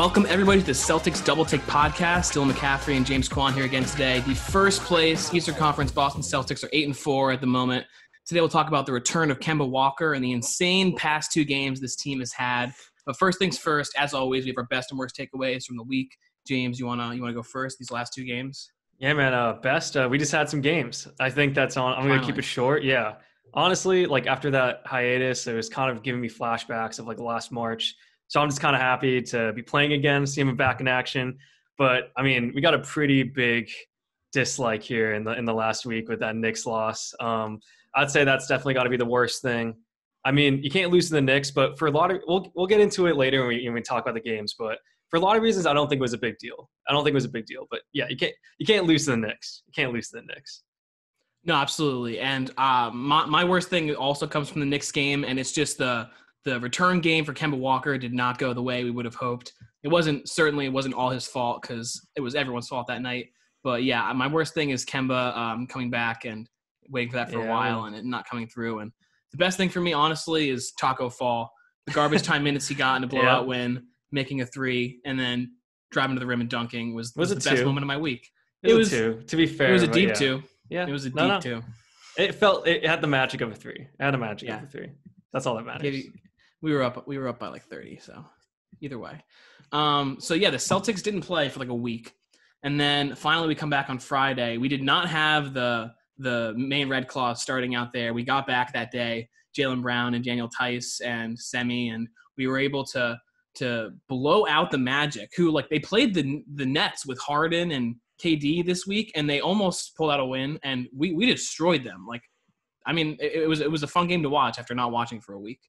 Welcome everybody to the Celtics Double Take Podcast. Dylan McCaffrey and James Kwan here again today. The first place Eastern Conference Boston Celtics are 8-4 at the moment. Today we'll talk about the return of Kemba Walker and the insane past two games this team has had. But first things first, as always, we have our best and worst takeaways from the week. James, you wanna go first? These last two games. Yeah, man. Best. We just had some games. I think that's on. I'm gonna keep it short. Yeah. Honestly, like after that hiatus, it was kind of giving me flashbacks of like last March. So I'm just kind of happy to be playing again, see him back in action. But I mean, we got a pretty big dislike here in the last week with that Knicks loss. I'd say that's definitely got to be the worst thing. I mean, you can't lose to the Knicks, but for a lot of we'll get into it later when we talk about the games. But for a lot of reasons, I don't think it was a big deal. But yeah, you can't lose to the Knicks. You can't lose to the Knicks. No, absolutely. And my worst thing also comes from the Knicks game, and it's just the return game for Kemba Walker did not go the way we would have hoped. It wasn't all his fault because it was everyone's fault that night. But yeah, my worst thing is Kemba coming back and waiting for that for a while and it not coming through. And the best thing for me, honestly, is Taco Fall. The garbage time minutes he got in a blowout win, making a three, and then driving to the rim and dunking was the best moment of my week. It was a two, to be fair. It was a deep two. Yeah. It was a deep two. It had the magic of a three. It had a magic of a three. That's all that matters. We were up by like 30, so either way. So yeah, the Celtics didn't play for like a week. And then finally we come back on Friday. We did not have the main Red Claws starting out there. We got back that day, Jaylen Brown and Daniel Tice and Semi, and we were able to blow out the Magic, who like they played the Nets with Harden and KD this week, and they almost pulled out a win, and we destroyed them. Like, I mean, it was a fun game to watch after not watching for a week.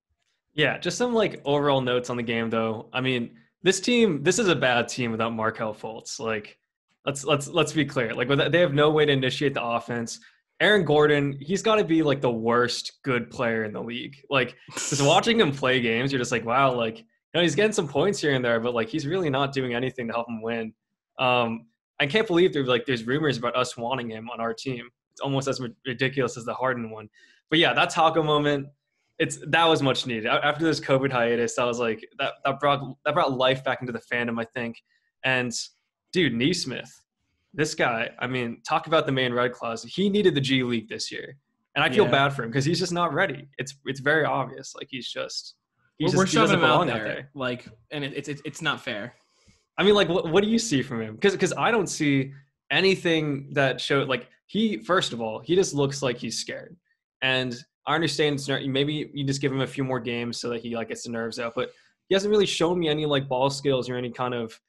Yeah, just some like overall notes on the game though. I mean, this is a bad team without Markelle Fultz. Like, let's be clear. Like, they have no way to initiate the offense. Aaron Gordon, he's got to be like the worst good player in the league. Like, just watching him play games, you're just like, wow, like, you know, he's getting some points here and there, but like he's really not doing anything to help him win. I can't believe there's rumors about us wanting him on our team. It's almost as ridiculous as the Harden one. But yeah, that Taco moment, that was much needed. After this COVID hiatus, I was like, that brought life back into the fandom, I think. And dude, Nesmith, this guy, I mean, talk about the main Red Claws. He needed the G League this year. And I feel bad for him because he's just not ready. It's very obvious. Like we're shoving him out there. Like, and it's not fair. I mean, like, what do you see from him? Because I don't see anything that showed, like, first of all, he just looks like he's scared. And I understand maybe you just give him a few more games so that he, like, gets the nerves out. But he hasn't really shown me any, like, ball skills or any kind of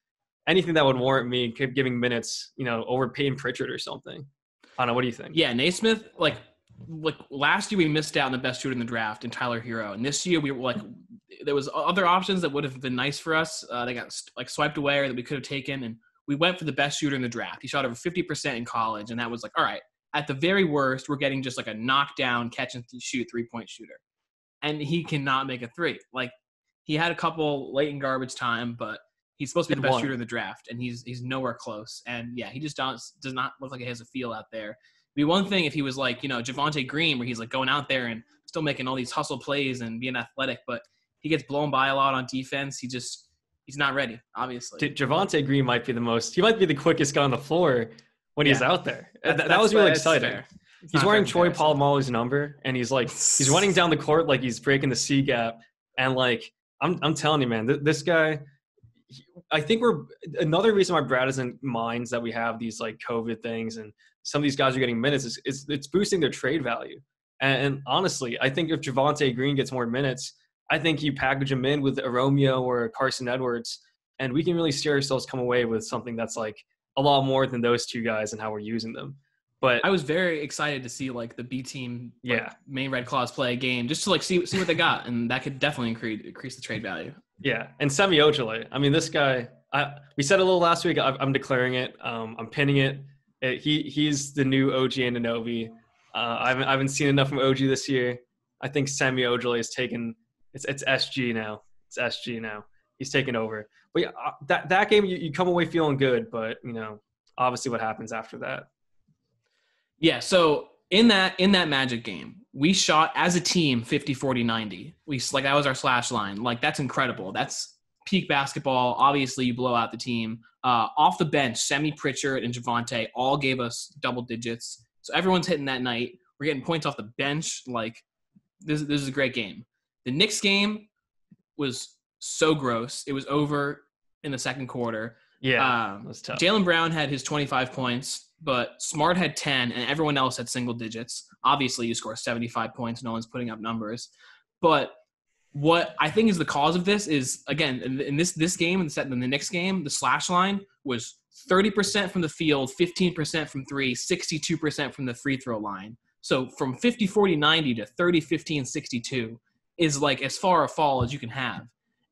anything that would warrant me giving minutes, you know, over Peyton Pritchard or something. I don't know. What do you think? Yeah, Naismith, like last year we missed out on the best shooter in the draft in Tyler Hero. And this year we were like – there was other options that would have been nice for us. They got like swiped away or that we could have taken, and we went for the best shooter in the draft. He shot over 50% in college, and that was like, all right, at the very worst, we're getting just like a knockdown, catch and shoot 3-point shooter. And he cannot make a three. Like, he had a couple late in garbage time, but he's supposed to be the best shooter in the draft, and he's nowhere close. And yeah, he just does not look like he has a feel out there. It'd be one thing if he was like, you know, Javonte Green, where he's like going out there and still making all these hustle plays and being athletic, but he gets blown by a lot on defense. He's not ready, obviously. Javonte Green might be the quickest guy on the floor when he's out there. That was really exciting. He's wearing Troy Polamalu's number, and he's running down the court like he's breaking the C gap. And like, I'm telling you, man, this guy, I think another reason why Brad doesn't mind that we have these like COVID things and some of these guys are getting minutes is it's boosting their trade value. And honestly, I think if Javonte Green gets more minutes, I think you package him in with a Romeo or a Carson Edwards, and we can really see ourselves come away with something that's like a lot more than those two guys and how we're using them. But I was very excited to see like the B team, main Red Claws play a game just to like see what they got, and that could definitely increase the trade value. Yeah, and Semi Ojeleye. I mean, this guy. We said a little last week. I'm declaring it. I'm pinning it. He's the new OG Anunoby. I haven't seen enough from OG this year. I think Semi Ojeleye is taken. It's SG now. It's SG now. He's taken over. But yeah, that game you come away feeling good, but you know, obviously what happens after that. Yeah, so in that Magic game, we shot as a team 50, 40, 90. That was our slash line. Like, that's incredible. That's peak basketball. Obviously, you blow out the team. Off the bench, Semi, Pritchard, and Javante all gave us double digits. So everyone's hitting that night. We're getting points off the bench. Like, this is a great game. The Knicks game was so gross. It was over in the second quarter. Yeah, it was tough. Jaylen Brown had his 25 points, but Smart had 10, and everyone else had single digits. Obviously, you score 75 points. No one's putting up numbers. But what I think is the cause of this is, again, in this game, in the Knicks game, the slash line was 30% from the field, 15% from three, 62% from the free throw line. So from 50, 40, 90 to 30, 15, 62 is like as far a fall as you can have.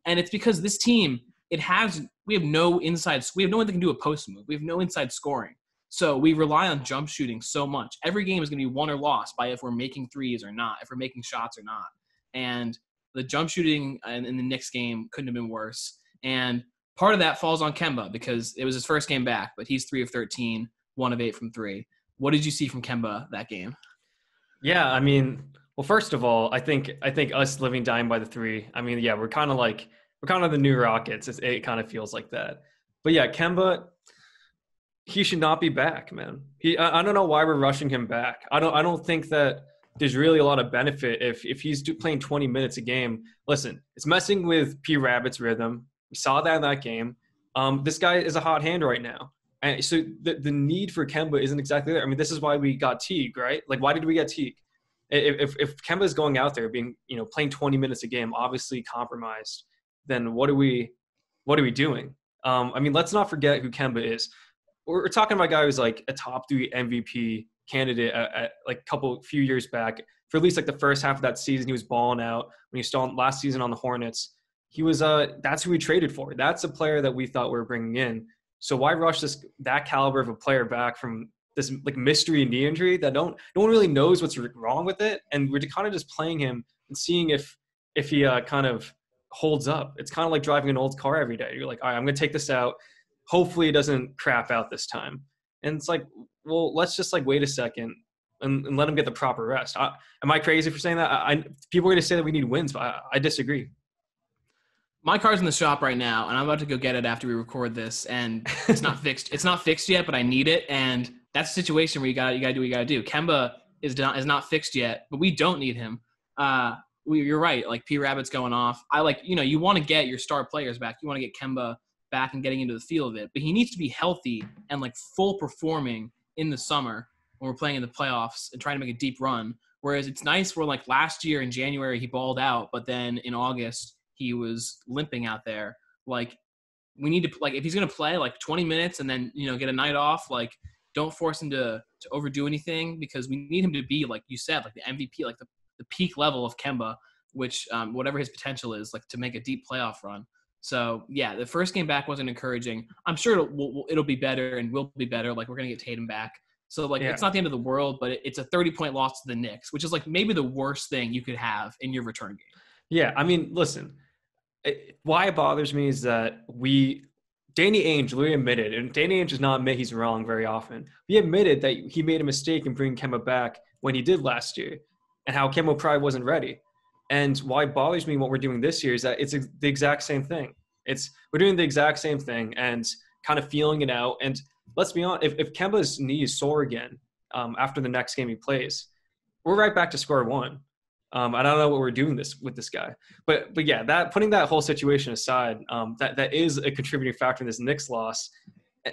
And it's because this team, we have no one that can do a post move. We have no inside scoring. So we rely on jump shooting so much. Every game is going to be won or lost by if we're making threes or not, if we're making shots or not. And the jump shooting in the Knicks game couldn't have been worse. And part of that falls on Kemba because it was his first game back, but he's 3 of 13, 1 of 8 from 3. What did you see from Kemba that game? Yeah, I mean, well, first of all, I think us living dying by the three. I mean, yeah, we're kind of the new Rockets. It kind of feels like that. But yeah, Kemba, he should not be back, man. I don't know why we're rushing him back. I don't think that there's really a lot of benefit if he's playing 20 minutes a game. Listen, it's messing with P. Rabbit's rhythm. We saw that in that game. This guy is a hot hand right now. And so the need for Kemba isn't exactly there. I mean, this is why we got Teague, right? Like, why did we get Teague? If Kemba is going out there being, playing 20 minutes a game, obviously compromised, then what are we doing? I mean, let's not forget who Kemba is. We're talking about a guy who's like a top 3 MVP candidate at like few years back. For at least like the first half of that season, he was balling out. When he stalled last season on the Hornets, he was that's who we traded for. That's a player that we thought we were bringing in. So why rush that caliber of a player back from this like mystery knee injury that no one really knows what's wrong with it, and we're kind of just playing him and seeing if he kind of holds up. It's kind of like driving an old car every day. You're like, all right, I'm gonna take this out. Hopefully it doesn't crap out this time. And it's like, well, let's just like wait a second and let him get the proper rest. Am I crazy for saying that? People are gonna say that we need wins, but I disagree. My car's in the shop right now, and I'm about to go get it after we record this, and it's not fixed. It's not fixed yet, but I need it, and that's a situation where you gotta do what you gotta do. Kemba is not fixed yet, but we don't need him. You're right. Like P. Rabbit's going off. You want to get your star players back. You want to get Kemba back and getting into the feel of it, but he needs to be healthy and like full performing in the summer when we're playing in the playoffs and trying to make a deep run. Whereas it's nice where like last year in January he balled out, but then in August he was limping out there. Like we need to if he's gonna play like 20 minutes and then get a night off, like don't force him to overdo anything because we need him to be like you said, like the MVP, like the peak level of Kemba, which whatever his potential is, like to make a deep playoff run. So yeah, the first game back wasn't encouraging. I'm sure it'll be better and will be better. Like we're gonna get Tatum back. So It's not the end of the world, but it's a 30-point loss to the Knicks, which is like maybe the worst thing you could have in your return game. Yeah, I mean, listen, why it bothers me is that Danny Ainge literally admitted, and Danny Ainge does not admit he's wrong very often. He admitted that he made a mistake in bringing Kemba back when he did last year, and how Kemba probably wasn't ready. And why it bothers me what we're doing this year is that it's the exact same thing. We're doing the exact same thing and kind of feeling it out. And let's be honest, if Kemba's knee is sore again after the next game he plays, we're right back to square one. I don't know what we're doing with this guy, but yeah, putting that whole situation aside, that is a contributing factor in this Knicks loss.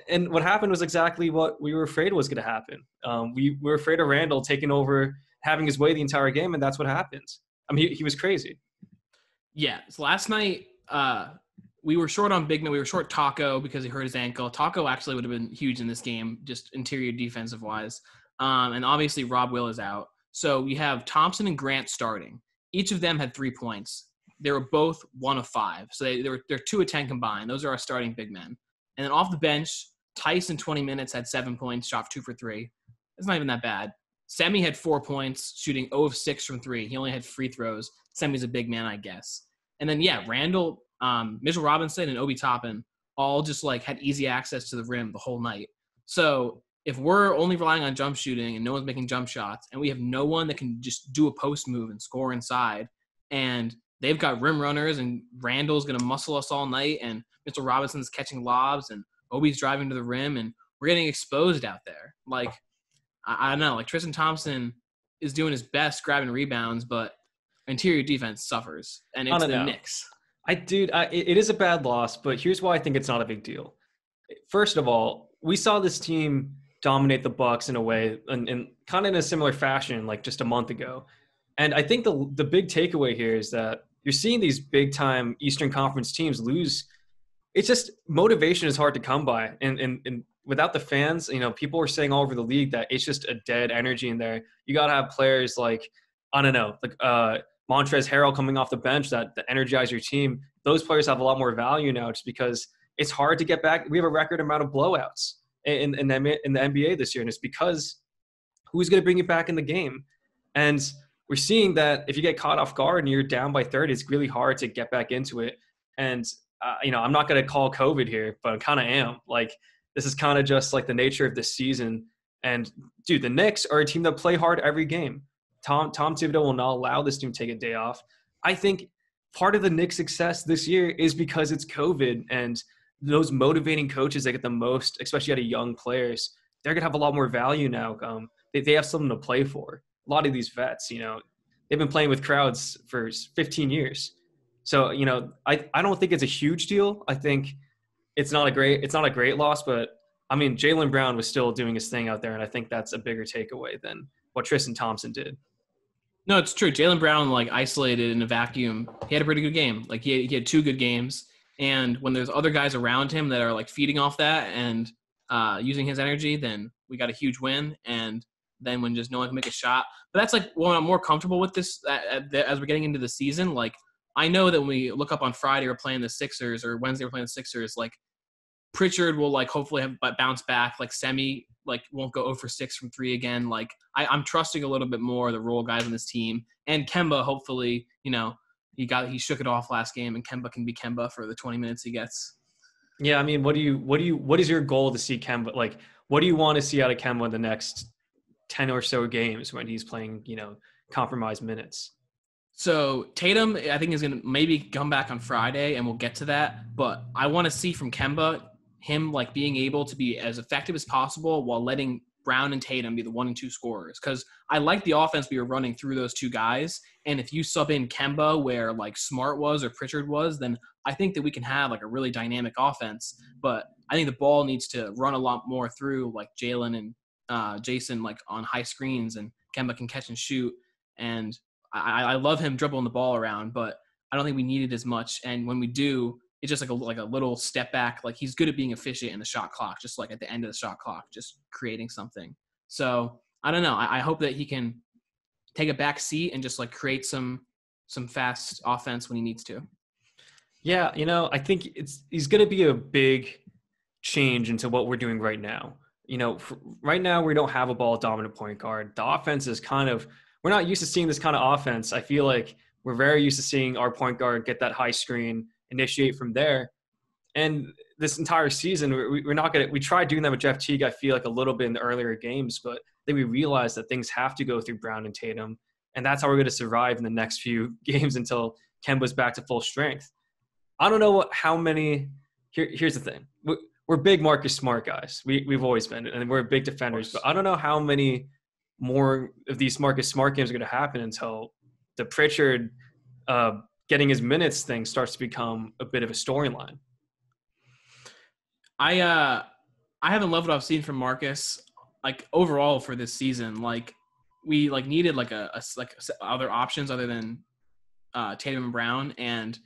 And what happened was exactly what we were afraid was going to happen. We were afraid of Randall taking over, having his way the entire game, and that's what happened. I mean, he was crazy. Yeah. So last night, we were short on big man. We were short Taco because he hurt his ankle. Taco actually would have been huge in this game, just interior defensive wise. And obviously Rob Will is out. So we have Thompson and Grant starting. Each of them had 3 points. They were both 1 of 5. So they're 2 of 10 combined. Those are our starting big men. And then off the bench, Tyson 20 minutes had 7 points, shot 2 for 3. It's not even that bad. Semi had 4 points, shooting 0 of 6 from 3. He only had free throws. Semi's a big man, I guess. And then, yeah, Randall, Mitchell Robinson, and Obi Toppin all just, had easy access to the rim the whole night. So if we're only relying on jump shooting and no one's making jump shots and we have no one that can just do a post move and score inside, and they've got rim runners, and Randall's going to muscle us all night, and Mitchell Robinson's catching lobs, and Obi's driving to the rim, and we're getting exposed out there. Like, I don't know. Like, Tristan Thompson is doing his best grabbing rebounds, but interior defense suffers, and it's the Knicks. It is a bad loss, but here's why I think it's not a big deal. First of all, we saw this team dominate the Bucks in a way, and kind of in a similar fashion, like just a month ago. And I think the big takeaway here is that you're seeing these big time Eastern Conference teams lose. It's just motivation is hard to come by, and without the fans, people are saying all over the league that it's just a dead energy in there. You got to have players like, I don't know, like Montrezl Harrell coming off the bench that energize your team. Those players have a lot more value now, just because it's hard to get back. We have a record amount of blowouts in the NBA this year, and it's because who's going to bring you back in the game? And we're seeing that if you get caught off guard and you're down by 30, it's really hard to get back into it. And I'm not going to call COVID here, but I kind of am. Like, this is kind of just like the nature of this season. And dude, the Knicks are a team that play hard every game. Tom Thibodeau will not allow this team to take a day off. I think part of the Knicks' success this year is because it's COVID, and those motivating coaches that get the most, especially out of young players, they're going to have a lot more value now. They have something to play for. A lot of these vets, they've been playing with crowds for 15 years. So, I don't think it's a huge deal. I think it's not a great loss, but I mean, Jaylen Brown was still doing his thing out there, and I think that's a bigger takeaway than what Tristan Thompson did. No, it's true. Jaylen Brown, like, isolated in a vacuum, he had a pretty good game. Like, he had 2 good games. And when there's other guys around him that are, like, feeding off that and using his energy, then we got a huge win. And then when just no one can make a shot. But that's, like, when I'm more comfortable with this as we're getting into the season. Like, I know that when we look up on Friday we're playing the Sixers, or Wednesday we're playing the Sixers, like, Pritchard will, like, hopefully bounce back. Like, Semi, like, won't go 0 for 6 from 3 again. Like, I'm trusting a little bit more the role guys on this team. And Kemba, hopefully, he shook it off last game, and Kemba can be Kemba for the 20 minutes he gets. Yeah, I mean, what is your goal to see Kemba? Like, what do you want to see out of Kemba in the next 10 or so games when he's playing, compromised minutes? So Tatum, I think, is going to maybe come back on Friday, and we'll get to that. But I want to see from Kemba him, like, being able to be as effective as possible while letting Brown and Tatum be the 1 and 2 scorers. Because I like the offense we were running through those 2 guys. And if you sub in Kemba where, like, Smart was or Pritchard was, then I think that we can have, like, a really dynamic offense. But I think the ball needs to run a lot more through, like, Jalen and Jason, like, on high screens, and Kemba can catch and shoot. And I love him dribbling the ball around, but I don't think we need it as much. And when we do, it's just like a little step back. Like, he's good at being efficient in the shot clock, just like at the end of the shot clock, just creating something. So I don't know. I hope that he can take a back seat and just, like, create some fast offense when he needs to. Yeah, I think he's going to be a big change into what we're doing right now. Right now we don't have a ball dominant point guard. The offense is we're not used to seeing this kind of offense. I feel like we're very used to seeing our point guard get that high screen, initiate from there. And this entire season, we tried doing that with Jeff Teague, I feel like, a little bit in the earlier games, but then we realized that things have to go through Brown and Tatum. And that's how we're going to survive in the next few games until Kemba's back to full strength. I don't know here's the thing. We're big Marcus Smart guys. We've always been, and we're big defenders, but I don't know how many more of these Marcus Smart games are going to happen until the Pritchard getting his minutes thing starts to become a bit of a storyline. I haven't loved what I've seen from Marcus, like, overall for this season. Like, we, like, needed like other options other than Tatum and Brown, and,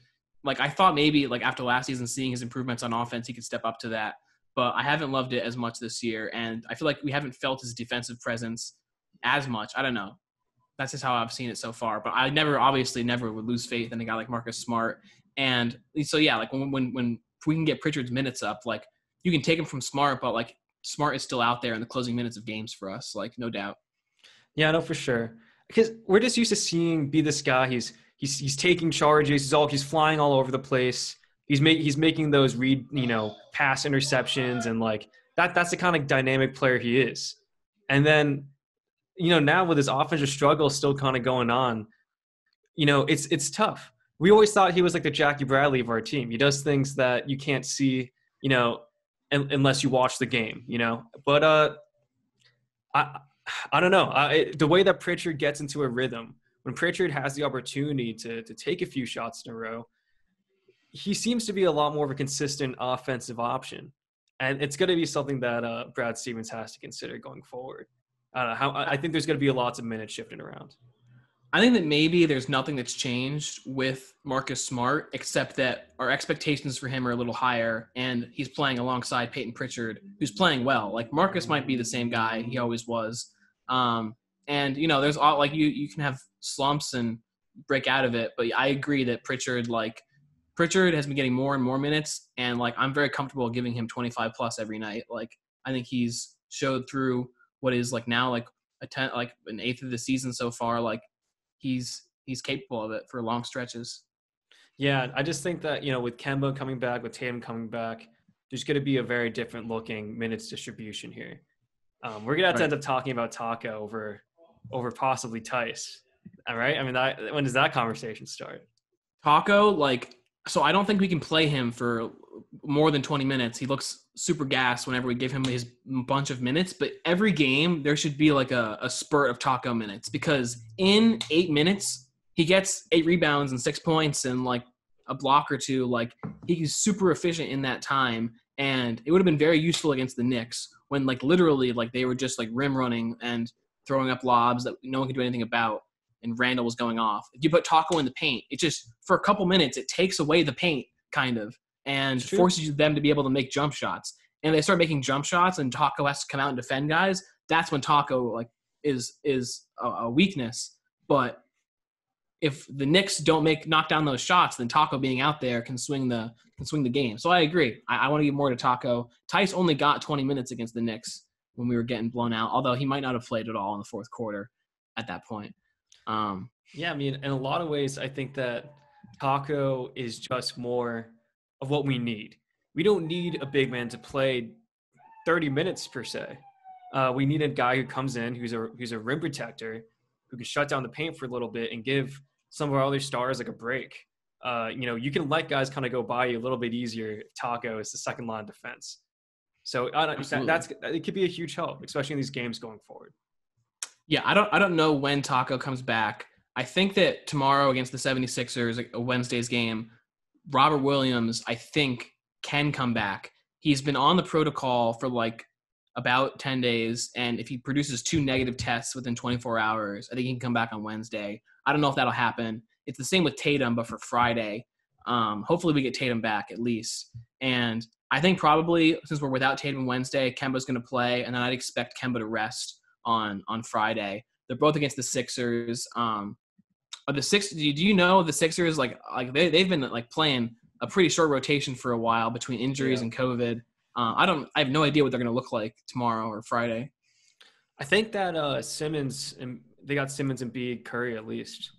like, I thought maybe, like, after last season, seeing his improvements on offense, he could step up to that. But I haven't loved it as much this year, and I feel like we haven't felt his defensive presence as much. I don't know. That's just how I've seen it so far. But I obviously never would lose faith in a guy like Marcus Smart. And so, yeah, like, when we can get Pritchard's minutes up, like, you can take him from Smart, but, like, Smart is still out there in the closing minutes of games for us, like, no doubt. Yeah, no, for sure. Because we're just used to seeing be this guy. He's taking charges. He's flying all over the place. He's making those pass interceptions, and, like, that's the kind of dynamic player he is. And then, now with his offensive struggle still kind of going on, it's tough. we always thought he was like the Jackie Bradley of our team. He does things that you can't see, unless you watch the game, But I I don't know. The way that Pritchard gets into a rhythm, when Pritchard has the opportunity to take a few shots in a row, he seems to be a lot more of a consistent offensive option. And it's going to be something that Brad Stevens has to consider going forward. I don't know I think there's going to be lots of minutes shifting around. I think that maybe there's nothing that's changed with Marcus Smart, except that our expectations for him are a little higher, and he's playing alongside Peyton Pritchard, who's playing well. Like, Marcus might be the same guy he always was. There's all, like, you can have slumps and break out of it, but I agree that Pritchard has been getting more and more minutes, and, like, I'm very comfortable giving him 25 plus every night. Like, I think he's showed through what is, like, now, like, an eighth of the season so far. Like, he's capable of it for long stretches. Yeah, I just think that, with Kemba coming back, with Tatum coming back, there's going to be a very different looking minutes distribution here. We're going to have to end up talking about Taco over possibly Tice. All right? I mean, when does that conversation start? Taco, so I don't think we can play him for more than 20 minutes. He looks super gassed whenever we give him his bunch of minutes, but every game there should be like a spurt of Taco minutes, because in 8 minutes he gets 8 rebounds and 6 points and like a block or two. Like, he's super efficient in that time, and it would have been very useful against the Knicks when literally they were just rim running and throwing up lobs that no one could do anything about, and Randall was going off. If you put Taco in the paint, it just, for a couple minutes, it takes away the paint, kind of, and forces them to be able to make jump shots. And they start making jump shots, and Taco has to come out and defend guys. That's when Taco is a weakness. But if the Knicks don't knock down those shots, then Taco being out there can swing the game. So I agree. I want to give more to Taco. Tice only got 20 minutes against the Knicks when we were getting blown out, although he might not have played at all in the fourth quarter at that point. Yeah, I mean, in a lot of ways, I think that Taco is just more of what we need. We don't need a big man to play 30 minutes per se. We need a guy who comes in, who's a rim protector, who can shut down the paint for a little bit and give some of our other stars a break. You can let guys kind of go by you a little bit easier if Taco is the second line defense. So it could be a huge help, especially in these games going forward. Yeah, I don't know when Taco comes back. I think that tomorrow against the 76ers, a Wednesday's game, Robert Williams, I think, can come back. He's been on the protocol for about 10 days, and if he produces 2 negative tests within 24 hours, I think he can come back on Wednesday. I don't know if that'll happen. It's the same with Tatum, but for Friday. Hopefully we get Tatum back at least. And I think probably, since we're without Tatum Wednesday, Kemba's going to play, and then I'd expect Kemba to rest on Friday. They're both against the Sixers. Do you know the Sixers they've been playing a pretty short rotation for a while between injuries and COVID. I have no idea what they're going to look like tomorrow or Friday. I think that they got Simmons and B Curry at least.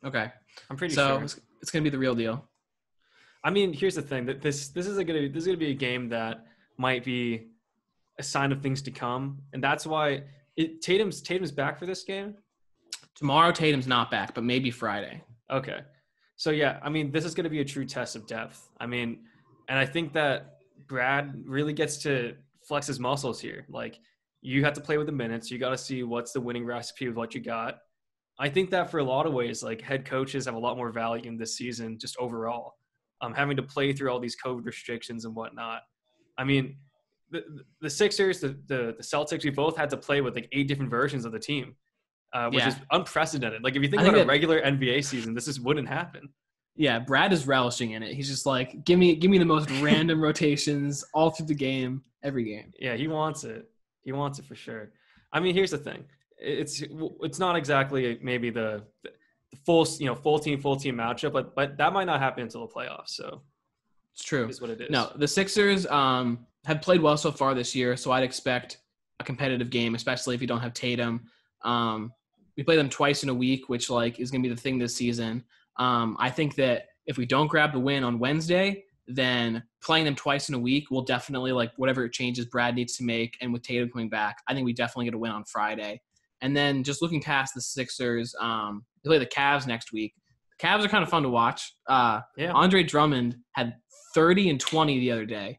Okay, I'm pretty sure it's going to be the real deal. I mean, here's the thing: that this is going to be a game that might be a sign of things to come, and that's why Tatum's back for this game. Tomorrow, Tatum's not back, but maybe Friday. Okay. So, yeah, I mean, this is going to be a true test of depth. I mean, and I think that Brad really gets to flex his muscles here. You have to play with the minutes. You got to see what's the winning recipe of what you got. I think that for a lot of ways, head coaches have a lot more value in this season just overall, having to play through all these COVID restrictions and whatnot. I mean, the Sixers, the Celtics, we both had to play with 8 different versions of the team. Which is unprecedented. If you think about a regular NBA season, this wouldn't happen. Yeah, Brad is relishing in it. He's just give me the most random rotations all through the game, every game. Yeah, he wants it. He wants it for sure. I mean, here's the thing. It's not exactly maybe the full team matchup, but that might not happen until the playoffs. So it's true. Is what it is. No, the Sixers have played well so far this year, so I'd expect a competitive game, especially if you don't have Tatum. We play them twice in a week, which is going to be the thing this season. I think that if we don't grab the win on Wednesday, then playing them twice in a week will definitely whatever changes Brad needs to make. And with Tatum coming back, I think we definitely get a win on Friday. And then just looking past the Sixers, they play the Cavs next week. The Cavs are kind of fun to watch. Yeah. Andre Drummond had 30 and 20 the other day.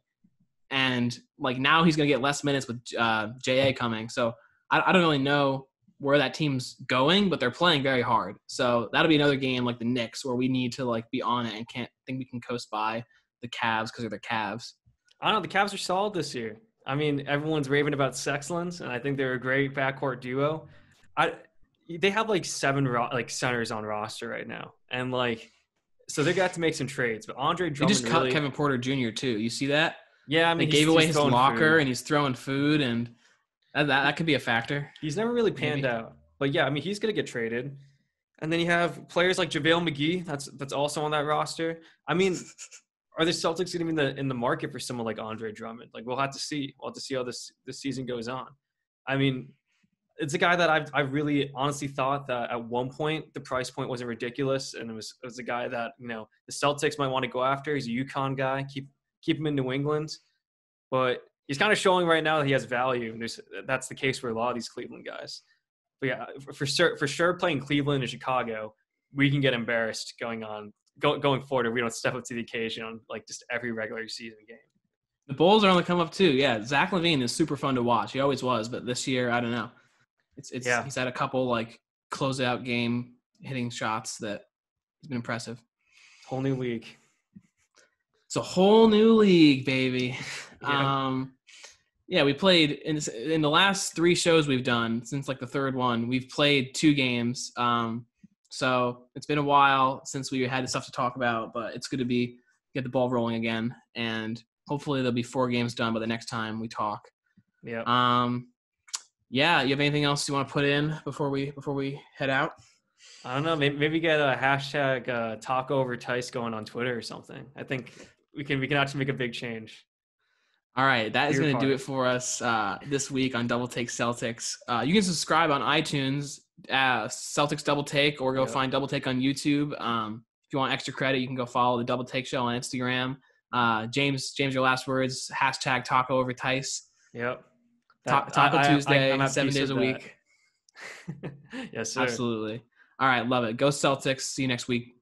And like now he's going to get less minutes with JA coming. So I don't really know where that team's going, but they're playing very hard. So that'll be another game like the Knicks where we need to like be on it and can't think we can coast by the Cavs because they're the Cavs. I don't know. The Cavs are solid this year. I mean, everyone's raving about Sexlands, and I think they're a great backcourt duo. They have like 7 centers on roster right now, and like so they got to make some trades. But Andre Drummond just cut Kevin Porter Jr. too. You see that? Yeah, I mean, they gave away his locker food. and he's throwing food, and that could be a factor. He's never really panned out, but yeah, I mean, he's gonna get traded. And then you have players like JaVale McGee. That's also on that roster. I mean, are the Celtics going to be in the market for someone like Andre Drummond? Like, we'll have to see. We'll have to see how this season goes on. I mean, it's a guy that I really honestly thought that at one point the price point wasn't ridiculous, and it was a guy that the Celtics might want to go after. He's a UConn guy. Keep him in New England, but he's kind of showing right now that he has value. And that's the case for a lot of these Cleveland guys. But yeah, for sure, playing Cleveland and Chicago, we can get embarrassed going forward if we don't step up to the occasion on like just every regular season game. The Bulls are on the come up too. Yeah, Zach LaVine is super fun to watch. He always was, but this year I don't know. He's had a couple like closeout game hitting shots that has been impressive. Whole new league. It's a whole new league, baby. Yeah. We played in the last 3 shows we've done since like the third one. We've played 2 games. So it's been a while since we had stuff to talk about, but it's good to get the ball rolling again, and hopefully there'll be 4 games done by the next time we talk. Yeah. You have anything else you want to put in before we head out? I don't know. Maybe get a hashtag Taco over Tice going on Twitter or something. I think we can actually make a big change. All right, that is going to do it for us this week on Double Take Celtics. You can subscribe on iTunes, Celtics Double Take, or go find Double Take on YouTube. If you want extra credit, you can go follow the Double Take Show on Instagram. James, your last words, hashtag Taco over Tice. Yep. Taco Tuesday, I'm 7 days a week. Yes, sir. Absolutely. All right, love it. Go Celtics. See you next week.